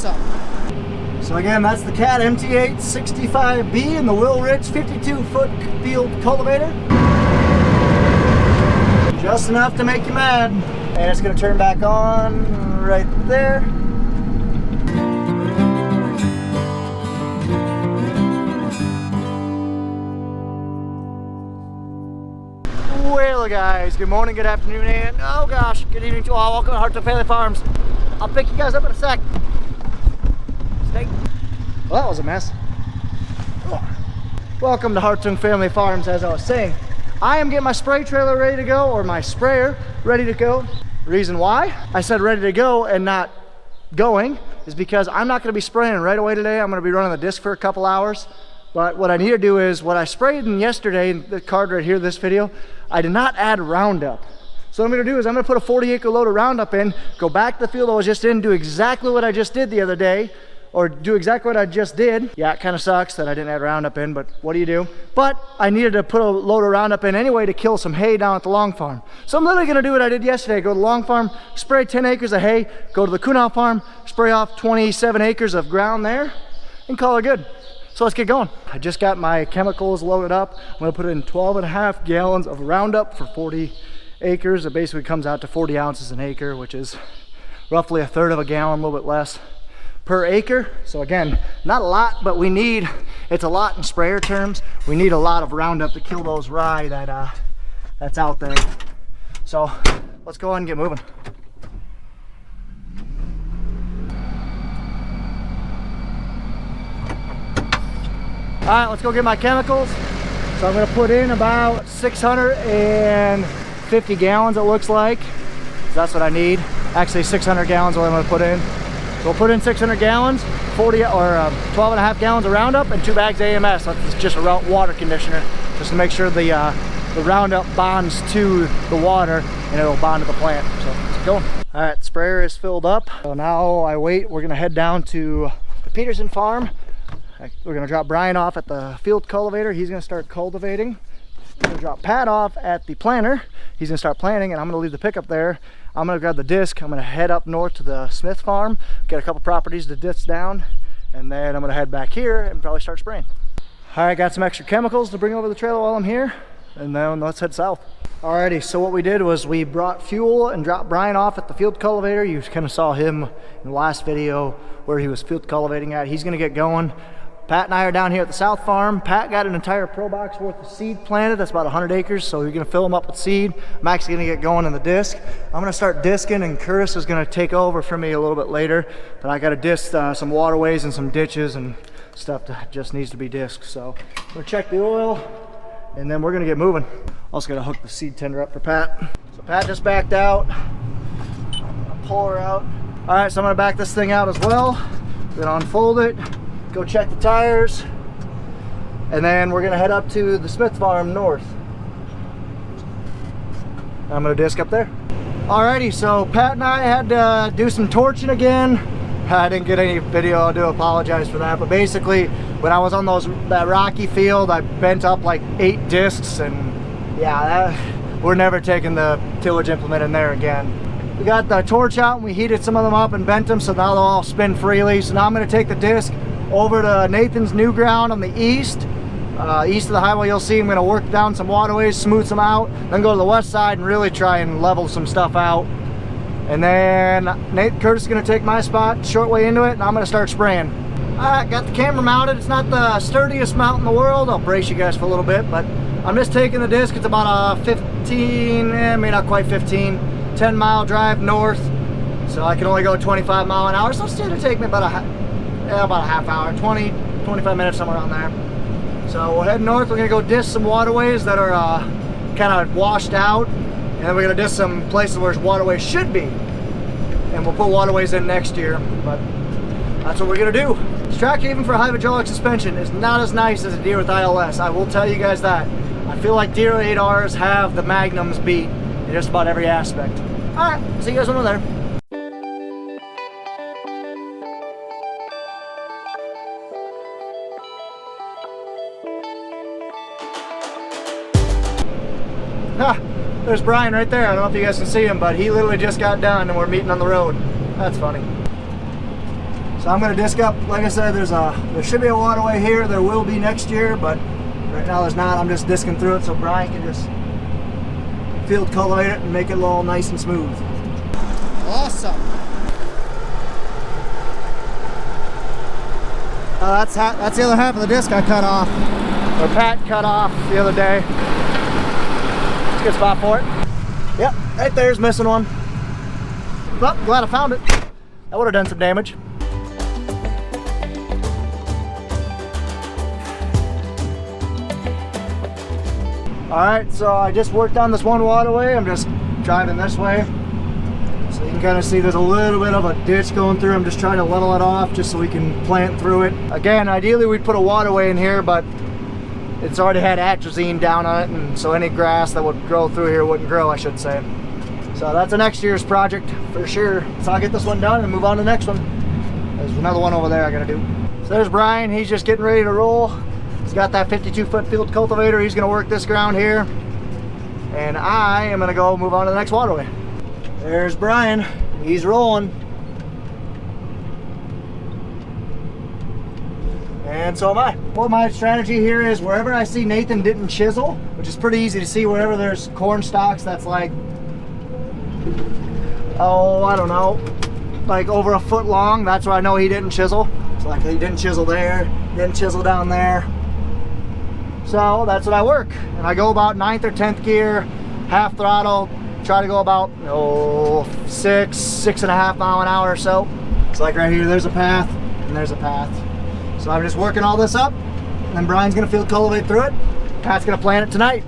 awesome. So again, that's the Cat MT8 65B and the Will Rich 52-foot field cultivator. Just enough to make you mad. And it's gonna turn back on right there. Well guys, good morning, good afternoon, and oh gosh, good evening to all. Welcome to Hartung Family Farms. I'll pick you guys up in a sec. Snake. Well, that was a mess. Welcome to Hartung Family Farms. As I was saying, I am getting my spray trailer ready to go, or my sprayer ready to go. Reason why I said ready to go and not going is because I'm not going to be spraying right away today. I'm going to be running the disc for a couple hours. But what I need to do is, what I sprayed in yesterday, in the card right here, this video, I did not add Roundup. So what I'm gonna do is I'm gonna put a 40-acre load of Roundup in, go back to the field I was just in, do exactly what I just did the other day, or do exactly what I just did. Yeah, it kind of sucks that I didn't add Roundup in, but what do you do? But I needed to put a load of Roundup in anyway to kill some hay down at the long farm. So I'm literally gonna do what I did yesterday, go to the long farm, spray 10 acres of hay, go to the Kunal farm, spray off 27 acres of ground there, and call it good. So let's get going. I just got my chemicals loaded up. I'm gonna put in 12.5 gallons of Roundup for 40 acres. It basically comes out to 40 ounces an acre, which is roughly a third of a gallon, a little bit less per acre. So again, not a lot, but we need, it's a lot in sprayer terms. We need a lot of Roundup to kill those rye that's out there. So let's go ahead and get moving. All right, let's go get my chemicals. So I'm gonna put in about 650 gallons, it looks like. That's what I need. Actually, 600 gallons is what I'm gonna put in. So we'll put in 600 gallons, 12.5 gallons of Roundup, and 2 bags of AMS. That's just a water conditioner, just to make sure the Roundup bonds to the water and it'll bond to the plant. So let's go. All right, the sprayer is filled up. So now I wait. We're gonna head down to the Peterson farm. We're gonna drop Brian off at the field cultivator. He's gonna start cultivating. We're gonna drop Pat off at the planter. He's gonna start planting, and I'm gonna leave the pickup there. I'm gonna grab the disc. I'm gonna head up north to the Smith farm, get a couple properties to disc down, and then I'm gonna head back here and probably start spraying. All right, got some extra chemicals to bring over the trailer while I'm here, and then let's head south. Alrighty, so what we did was we brought fuel and dropped Brian off at the field cultivator. You kind of saw him in the last video where he was field cultivating at. He's gonna get going. Pat and I are down here at the South Farm. Pat got an entire pro box worth of seed planted. That's about 100 acres, so we're gonna fill them up with seed. I'm actually gonna get going in the disc. I'm gonna start disking, and Curtis is gonna take over for me a little bit later. But I gotta disc some waterways and some ditches and stuff that just needs to be disked. So I'm gonna check the oil, and then we're gonna get moving. Also gotta hook the seed tender up for Pat. So Pat just backed out. I'll pull her out. All right, so I'm gonna back this thing out as well. We're gonna unfold it, go check the tires, and then we're gonna head up to the Smith farm north. I'm gonna disc up there. Alrighty, so Pat and I had to do some torching again. I didn't get any video, I do apologize for that, but basically when I was on that rocky field, I bent up like 8 discs, and yeah, we're never taking the tillage implement in there again. We got the torch out and we heated some of them up and bent them, so now they'll all spin freely. So now I'm gonna take the disc over to Nathan's new ground on the east of the highway. You'll see I'm going to work down some waterways, smooth some out, then go to the west side and really try and level some stuff out. And then Curtis is going to take my spot short way into it, and I'm going to start spraying. Alright, got the camera mounted. It's not the sturdiest mount in the world. I'll brace you guys for a little bit, but I'm just taking the disc. It's about a maybe not quite 10 mile drive north, so I can only go 25 mile an hour, so it's going to take me about a half hour, 20-25 minutes, somewhere around there. So we're heading north. We're gonna go disc some waterways that are kind of washed out, and then we're gonna disc some places where waterways should be, and we'll put waterways in next year. But that's what we're gonna do. This tractor, even for high hydraulic suspension, is not as nice as a Deere with ILS. I will tell you guys that. I feel like Deere 8Rs have the Magnums beat in just about every aspect. All right, see you guys when we're there. There's Brian right there. I don't know if you guys can see him, but he literally just got done and we're meeting on the road. That's funny. So I'm gonna disc up. Like I said, there should be a waterway here. There will be next year, but right now there's not. I'm just discing through it so Brian can just field cultivate it and make it all nice and smooth. Awesome. That's the other half of the disc I cut off, or Pat cut off the other day. It's a good spot for it. Yep, right there's missing one. Well, glad I found it. That would have done some damage. Alright, so I just worked on this one waterway. I'm just driving this way. So you can kind of see there's a little bit of a ditch going through. I'm just trying to level it off just so we can plant through it. Again, ideally we'd put a waterway in here, but it's already had atrazine down on it, and so any grass that would grow through here wouldn't grow, I should say. So that's a next year's project for sure. So I'll get this one done and move on to the next one. There's another one over there I gotta do. So there's Brian, he's just getting ready to roll. He's got that 52-foot field cultivator. He's gonna work this ground here. And I am gonna go move on to the next waterway. There's Brian, he's rolling. And so am I. Well, my strategy here is wherever I see Nathan didn't chisel, which is pretty easy to see, wherever there's corn stalks that's like, oh, I don't know, like over a foot long, that's where I know he didn't chisel. So like he didn't chisel there, didn't chisel down there. So that's what I work. And I go about 9th or 10th gear, half throttle, try to go about 6.5 mile an hour or so. It's like right here, there's a path and there's a path. So I'm just working all this up, and then Brian's gonna field cultivate through it. Pat's gonna plant it tonight.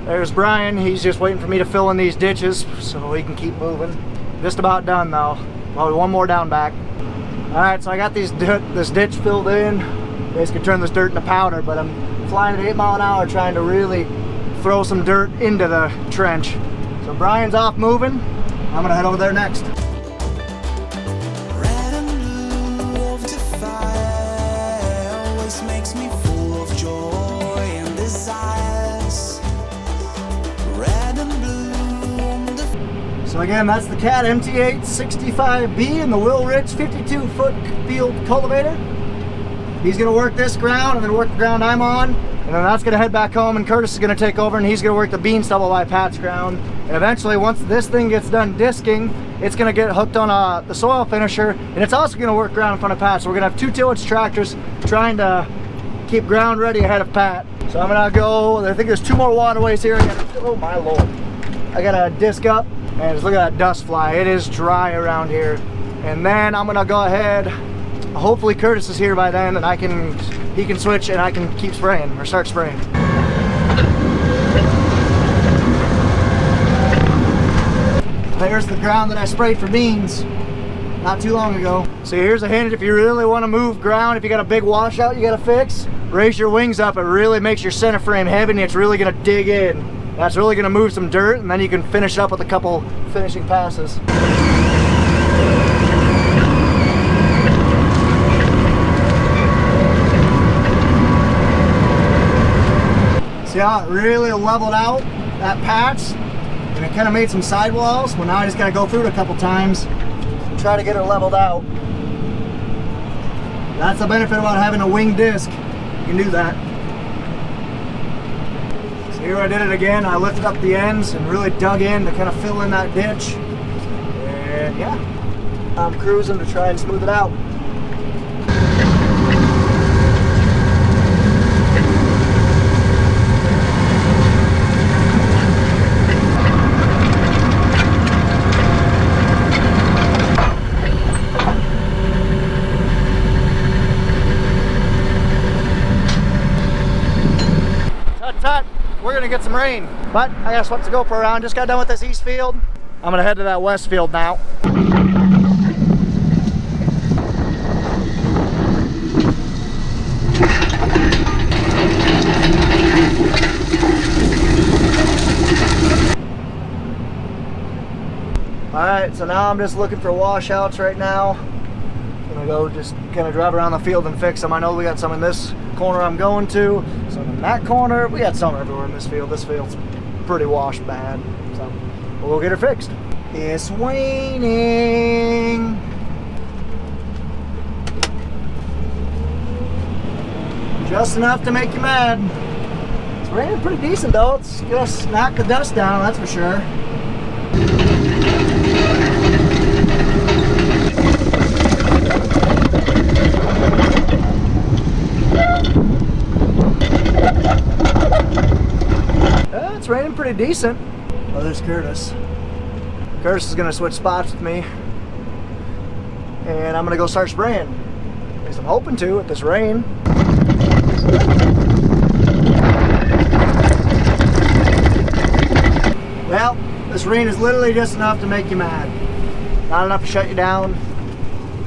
There's Brian, he's just waiting for me to fill in these ditches so he can keep moving. Just about done though, probably one more down back. All right, so I got this ditch filled in. Basically turn this dirt into powder, but I'm flying at 8 mile an hour trying to really throw some dirt into the trench. So Brian's off moving. I'm gonna head over there next. Red and blue of the fire always makes me full of joy and desires. Red and blue on the... So again, that's the Cat MT8 65B and the Will Rich 52-foot field cultivator. He's gonna work this ground and then work the ground I'm on, and then that's gonna head back home, and Curtis is gonna take over and he's gonna work the bean stubble by Pat's ground. And eventually, once this thing gets done disking, it's gonna get hooked on the soil finisher, and it's also gonna work ground in front of Pat. So we're gonna have 2 tillage tractors trying to keep ground ready ahead of Pat. So I'm gonna go, I think there's 2 more waterways here. Oh my Lord. I gotta disc up, and just look at that dust fly. It is dry around here. And then I'm gonna go ahead, hopefully Curtis is here by then, and he can switch and I can keep spraying or start spraying. There's the ground that I sprayed for beans not too long ago. So here's a hint: if you really want to move ground, if you got a big washout you got to fix, raise your wings up. It really makes your center frame heavy and it's really going to dig in. That's really going to move some dirt, and then you can finish up with a couple finishing passes. See how it really leveled out that patch, and it kind of made some sidewalls. Well, now I just got to go through it a couple times and try to get it leveled out. That's the benefit about having a wing disc. You can do that. So here I did it again. I lifted up the ends and really dug in to kind of fill in that ditch. And yeah, I'm cruising to try and smooth it out. We're gonna get some rain, but I gotta swap the GoPro around. Just got done with this east field. I'm gonna head to that west field now. Alright, so now I'm just looking for washouts right now. I'm gonna go just kind of drive around the field and fix them. I know we got some in this corner I'm going to, some in that corner. We got some everywhere in this field. This field's pretty washed bad, so we'll go get her fixed. It's waning. just enough to make you mad. It's raining pretty decent though. It's gonna knock the dust down, that's for sure. It's raining pretty decent. Oh, there's Curtis. Curtis is gonna switch spots with me, and I'm gonna go start spraying. At least I'm hoping to with this rain. Well, this rain is literally just enough to make you mad. Not enough to shut you down.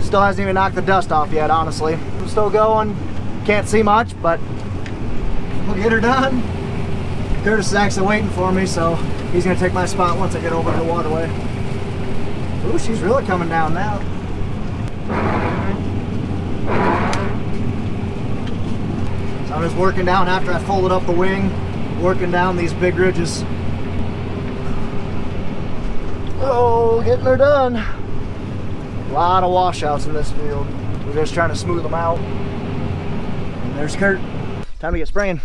Still hasn't even knocked the dust off yet, honestly. I'm still going. Can't see much, but we'll get her done. Curtis is actually waiting for me, so he's gonna take my spot once I get over to the waterway. Ooh, she's really coming down now. So I'm just working down after I folded up the wing, working down these big ridges. Oh, getting her done. A lot of washouts in this field. We're just trying to smooth them out. And there's Kurt. Time to get spraying.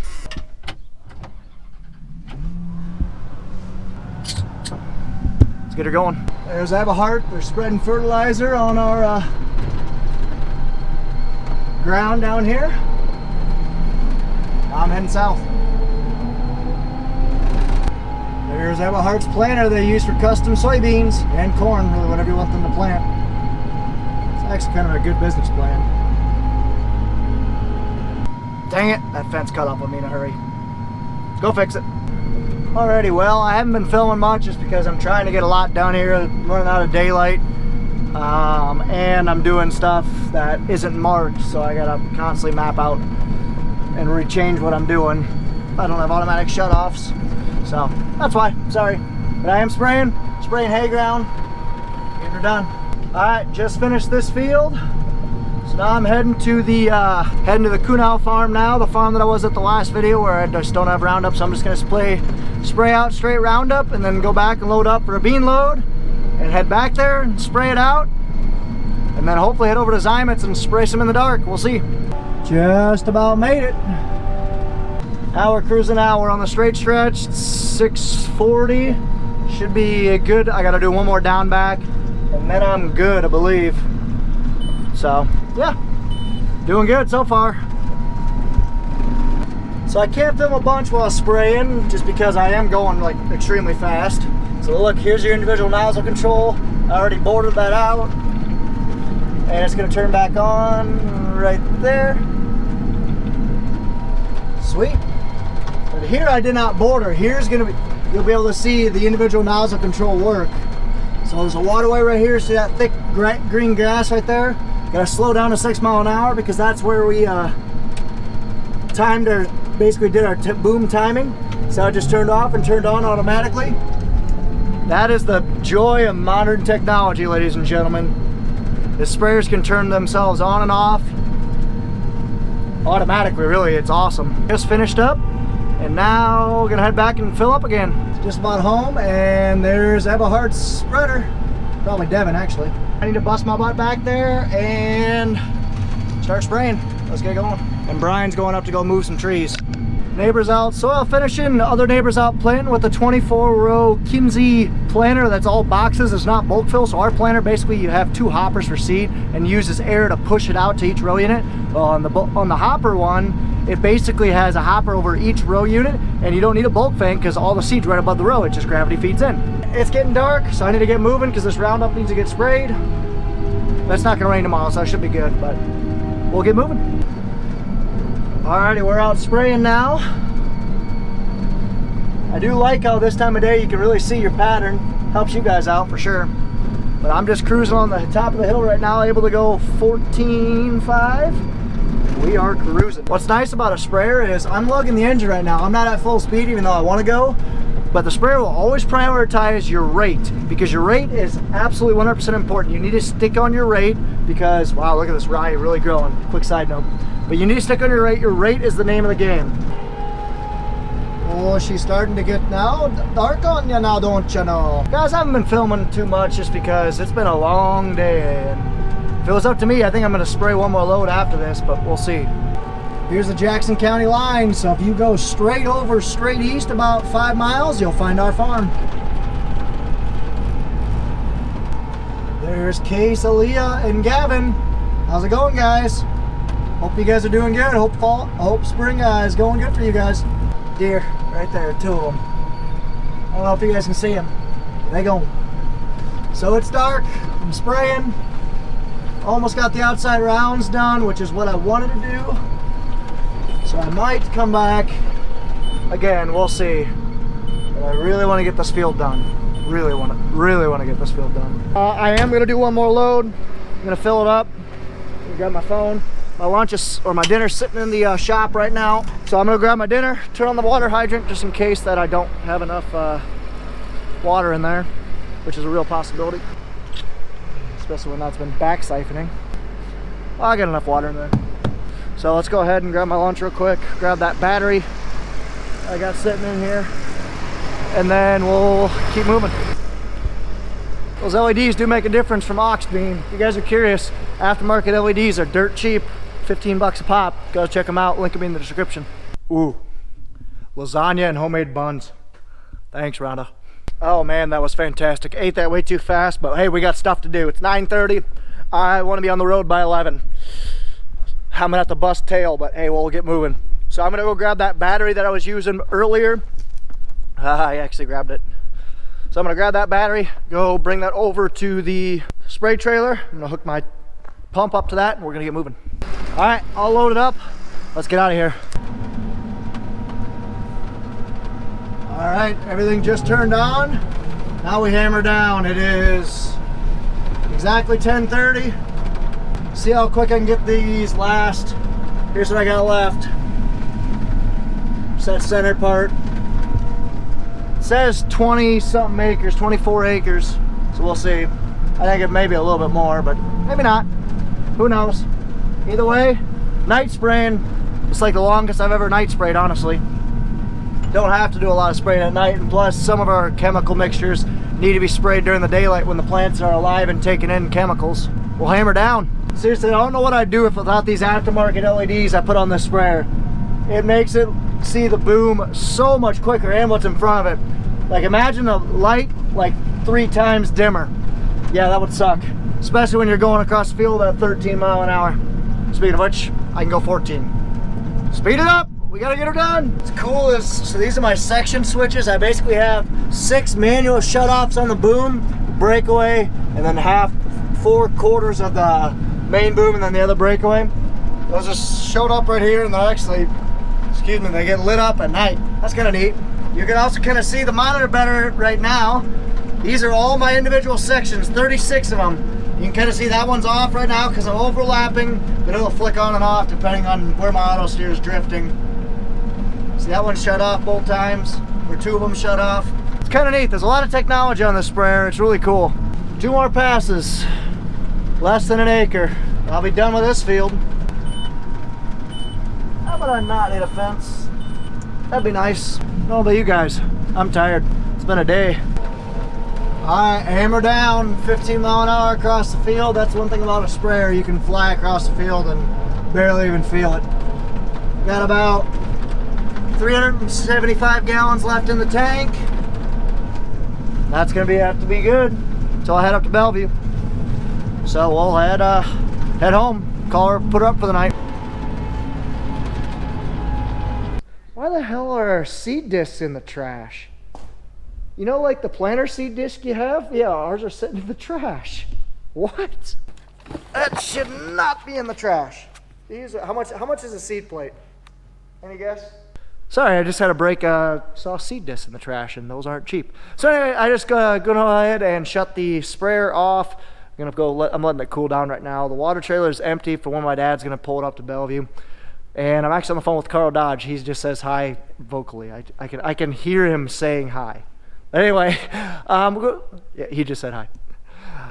Let's get her going. There's Davenport. They're spreading fertilizer on our ground down here. Now I'm heading south. There's Davenport's planter they use for custom soybeans and corn, really whatever you want them to plant. It's actually kind of a good business plan. Dang it, that fence cut off on me in a hurry. Let's go fix it. Alrighty, well, I haven't been filming much just because I'm trying to get a lot done here. I'm running out of daylight. And I'm doing stuff that isn't marked, so I gotta constantly map out and rechange what I'm doing. I don't have automatic shutoffs, so that's why. Sorry. But I am spraying hay ground, getting her done. Alright, just finished this field. So now I'm heading to the Kunau farm now, the farm that I was at the last video where I just don't have Roundup, so I'm just gonna spray out straight Roundup and then go back and load up for a bean load and head back there and spray it out, and then hopefully head over to Zymit's and spray some in the dark. We'll see. Just about made it. Now we're cruising out. We're on the straight stretch. It's 640. Should be good. I gotta do one more down back and then I'm good, I believe. So yeah, doing good so far. So I can't film a bunch while spraying just because I am going like extremely fast. So look, here's your individual nozzle control. I already boarded that out. And it's gonna turn back on right there. Sweet. But here I did not border. Here's gonna be, you'll be able to see the individual nozzle control work. So there's a waterway right here. See that thick green grass right there? Gotta slow down to 6 miles an hour because that's where we basically did our boom timing. So it just turned off and turned on automatically. That is the joy of modern technology, ladies and gentlemen. The sprayers can turn themselves on and off automatically, really. It's awesome. Just finished up and now we're gonna head back and fill up again. Just about home, and there's Davenport's spreader. Probably Devin, actually. I need to bust my butt back there and start spraying. Let's get going. And Brian's going up to go move some trees. Neighbors out soil finishing, other neighbors out planting with the 24-row Kinsey planter that's all boxes. It's not bulk fill, so our planter, basically you have 2 hoppers for seed and uses air to push it out to each row unit. Well, on the hopper one, it basically has a hopper over each row unit, and you don't need a bulk fan because all the seed's right above the row. It just gravity feeds in. It's getting dark, so I need to get moving because this Roundup needs to get sprayed. But it's not gonna rain tomorrow, so I should be good, but we'll get moving. Alrighty, we're out spraying now. I do like how this time of day you can really see your pattern. Helps you guys out for sure. But I'm just cruising on the top of the hill right now, able to go 14.5. We are cruising. What's nice about a sprayer is I'm lugging the engine right now. I'm not at full speed even though I want to go. But the sprayer will always prioritize your rate because your rate is absolutely 100% important. You need to stick on your rate because, wow, look at this rye really growing. Quick side note. But you need to stick on your rate. Your rate is the name of the game. Oh, she's starting to get now dark on you now, don't you know? Guys, I haven't been filming too much just because it's been a long day. And if it was up to me, I think I'm going to spray one more load after this, but we'll see. Here's the Jackson County line. So if you go straight east about 5 miles, you'll find our farm. There's Case, Aaliyah, and Gavin. How's it going, guys? Hope you guys are doing good. Hope spring is going good for you guys. Deer, right there, 2 of them. I don't know if you guys can see them. They go. So it's dark. I'm spraying. Almost got the outside rounds done, which is what I wanted to do. So I might come back again. We'll see. But I really want to get this field done. Really want to get this field done. I am going to do one more load. I'm going to fill it up. Grab my phone. My lunch is, or my dinner's sitting in the shop right now. So I'm gonna grab my dinner, turn on the water hydrant just in case that I don't have enough water in there, which is a real possibility, especially when that's been back siphoning. Well, I got enough water in there. So let's go ahead and grab my lunch real quick, grab that battery I got sitting in here, and then we'll keep moving. Those LEDs do make a difference from aux beam. If you guys are curious, aftermarket LEDs are dirt cheap, 15 bucks a pop. Go check them out, link them in the description. Ooh, lasagna and homemade buns. Thanks, Rhonda. Oh man, that was fantastic. Ate that way too fast, but hey, we got stuff to do. It's 9:30. I want to be on the road by 11. I'm gonna have to bust tail, but hey, we'll get moving. So I'm gonna go grab that battery that I was using earlier. I actually grabbed it. So I'm gonna grab that battery, go bring that over to the spray trailer. I'm gonna hook my pump up to that and we're gonna get moving. All right, all loaded up. Let's get out of here. All right, everything just turned on. Now we hammer down. It is exactly 10:30. See how quick I can get these last. Here's what I got left. Just that center part. Says 20 something acres, 24 acres, so we'll see. I think it may be a little bit more, but maybe not. Who knows? Either way, night spraying. It's like the longest I've ever night sprayed, honestly. Don't have to do a lot of spraying at night, and plus some of our chemical mixtures need to be sprayed during the daylight when the plants are alive and taking in chemicals. We'll hammer down. Seriously, I don't know what I'd do if without these aftermarket LEDs I put on this sprayer. It makes it see the boom so much quicker and what's in front of it. Like imagine a light like 3 times dimmer. Yeah, that would suck. Especially when you're going across the field at 13 mile an hour. Speaking of which, I can go 14. Speed it up, we gotta get her done. What's cool is, so these are my section switches. I basically have 6 manual shutoffs on the boom, breakaway, and then 4/4 of the main boom and then the other breakaway. Those are showed up right here and they're actually, excuse me, they get lit up at night. That's kind of neat. You can also kind of see the monitor better right now. These are all my individual sections, 36 of them. You can kind of see that one's off right now because I'm overlapping, but it'll flick on and off depending on where my auto steer is drifting. See, that one's shut off both times, or 2 of them shut off. It's kind of neat. There's a lot of technology on this sprayer. It's really cool. 2 more passes, less than an acre. I'll be done with this field. How about I not hit a fence? That'd be nice. No, but you guys, I'm tired. It's been a day. All right, hammer down, 15 mile an hour across the field. That's one thing about a sprayer. You can fly across the field and barely even feel it. Got about 375 gallons left in the tank. That's gonna have to be good until I head up to Bellevue. So we'll head home, call her, put her up for the night. Why the hell are our seed discs in the trash? You know, like the planter seed disc you have? Yeah, ours are sitting in the trash. What? That should not be in the trash. These are, how much is a seed plate? Any guess? Sorry, I just had a break. Saw seed discs in the trash, and those aren't cheap. So anyway, I just gonna go ahead and shut the sprayer off. I'm letting it cool down right now. The water trailer is empty for when my dad's gonna pull it up to Bellevue. And I'm actually on the phone with Carl Dodge. He just says hi vocally. I can hear him saying hi. Anyway, yeah, he just said hi.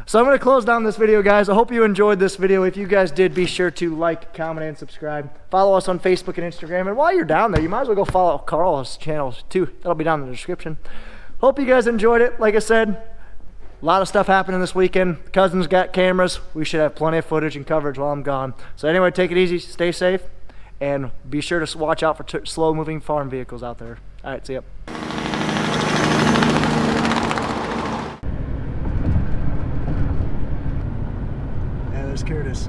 So I'm going to close down this video, guys. I hope you enjoyed this video. If you guys did, be sure to like, comment, and subscribe. Follow us on Facebook and Instagram. And while you're down there, you might as well go follow Carl's channel too. That'll be down in the description. Hope you guys enjoyed it. Like I said, a lot of stuff happening this weekend. Cousins got cameras. We should have plenty of footage and coverage while I'm gone. So anyway, take it easy. Stay safe. and be sure to watch out for slow moving farm vehicles out there. All right, see ya. Yeah, there's Curtis.